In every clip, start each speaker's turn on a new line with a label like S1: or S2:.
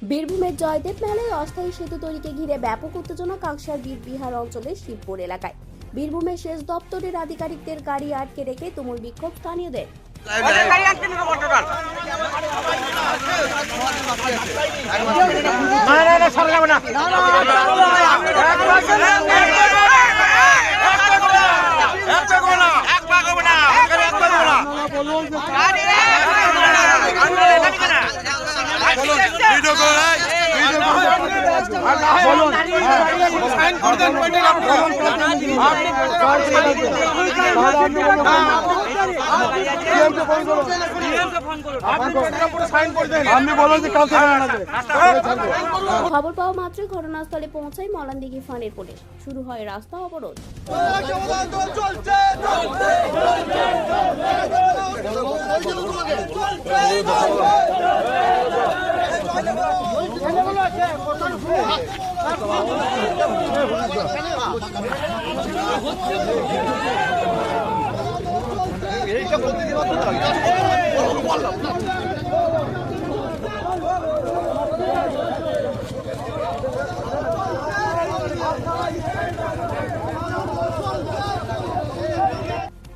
S1: বীরভূমের জয়দেব মেলায় অস্থায়ী সেতু তৈরিকে ঘিরে ব্যাপক উত্তেজনা কাংসার বীরবিহার অঞ্চলের শিবপুর এলাকায়। বীরভূমের সেচ দপ্তরের আধিকারিকদের গাড়ি আটকে রেখে তুমুল বিক্ষোভ স্থানীয়দের। খবর পাওয়া মাত্রই ঘটনাস্থলে পৌঁছায় মলানদিঘি ফাঁড়ির পুলিশ। শুরু হয় রাস্তা অবরোধ।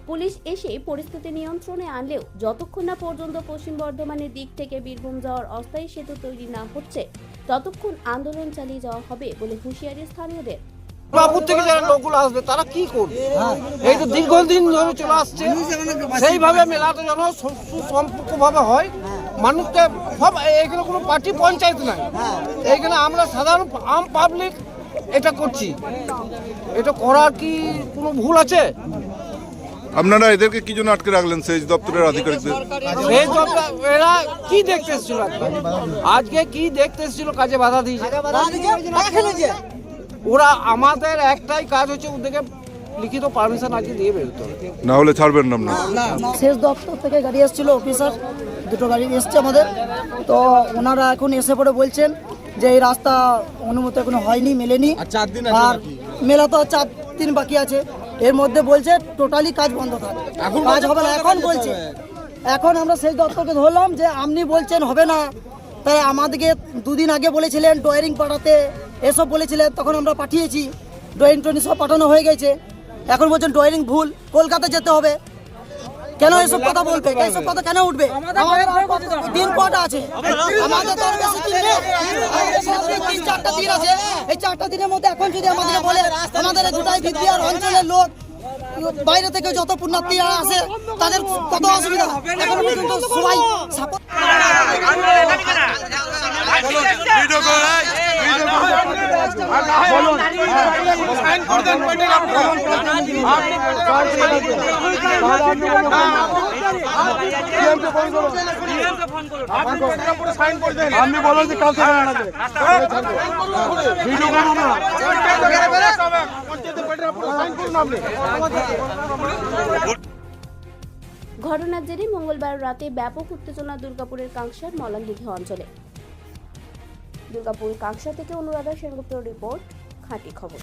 S1: পুলিশ এসে পরিস্থিতি নিয়ন্ত্রণে আনলেও যতক্ষণ না পর্যন্ত পশ্চিম বর্ধমানের দিক থেকে বীরভূম যাওয়ার অস্থায়ী সেতু তৈরি না হচ্ছে ততক্ষণ আন্দোলন চালিয়ে যাওয়া হবে বলে হুঁশিয়ারি স্থানীয়দের।
S2: বাপুর থেকে যারা লোকগুলো আসবে তারা কি করবে? এই তো দীর্ঘদিন ধরে চলে আসছে, সেইভাবে মেলাটা যেন সুসম্পর্কভাবে হয়। মানুষকে সব এখানে কোনো পার্টি পঞ্চায়েত নাই, এইখানে আমরা সাধারণ আম পাবলিক এটা করছি। এটা করার কি কোনো ভুল আছে?
S3: আপনারা এদেরকে কি জন্য আটকে রাখলেন সেচ দপ্তরের আধিকারিকদের?
S2: সেচ দপ্তর এরা কি দেখতে এসেছিল? আজকে কি দেখতে এসেছিল? কাজে বাধা দিয়েছে ওরা। আমাদের একটাই কাজ হচ্ছে ওদেরকে লিখিত পারমিশন আজকে দিয়ে বেরোতে হবে,
S3: না হলে ছাড়বেন না।
S4: সেচ দপ্তর থেকে গাড়ি এসেছিল, অফিসার দুটো গাড়ি এসছে আমাদের। তো ওনারা এখন এসে পড়ে বলছেন যে এই রাস্তা অনুমতি এখনো হয়নি, মেলেনি। আর মেলা তো 4 দিন বাকি আছে, এর মধ্যে বলছে টোটালি কাজ বন্ধ থাকবে, কাজ হবে না। এখন বলছে, এখন আমরা সেচ দপ্তরকে ধরলাম যে আপনি বলছেন হবে না, তাই আমাদেরকে 2 দিন আগে বলেছিলেন ড্রয়িং পাঠাতে, এসব বলেছিলেন, তখন আমরা পাঠিয়েছি। ড্রয়িং সব পাঠানো হয়ে গেছে। এখন বলছেন ড্রয়িং ভুল, কলকাতা যেতে হবে। কেন এসব কথা বলবে? এসব কথা কেন উঠবে? দিন কটা আছে আমাদের? তো বেশি দিন নেই, 3-4টা দিন আছে। এই 4টা দিনের মধ্যে এখন যদি আমাদের বলে আমাদের গোটাই বীরবিহার অঞ্চলের লোক বাইরে থেকে যত পুণ্যার্থীরা আসে তাদের কত অসুবিধা, এখন পর্যন্ত সবাই
S3: আপনি বলেন যে কালকে
S1: ঘটনার জেরে মঙ্গলবার রাতে ব্যাপক উত্তেজনা দুর্গাপুরের কাংসার মলানদিঘি অঞ্চলে। দুর্গাপুর কাংসা থেকে অনুরাধা সেনগুপ্তর রিপোর্ট, খাঁটি খবর।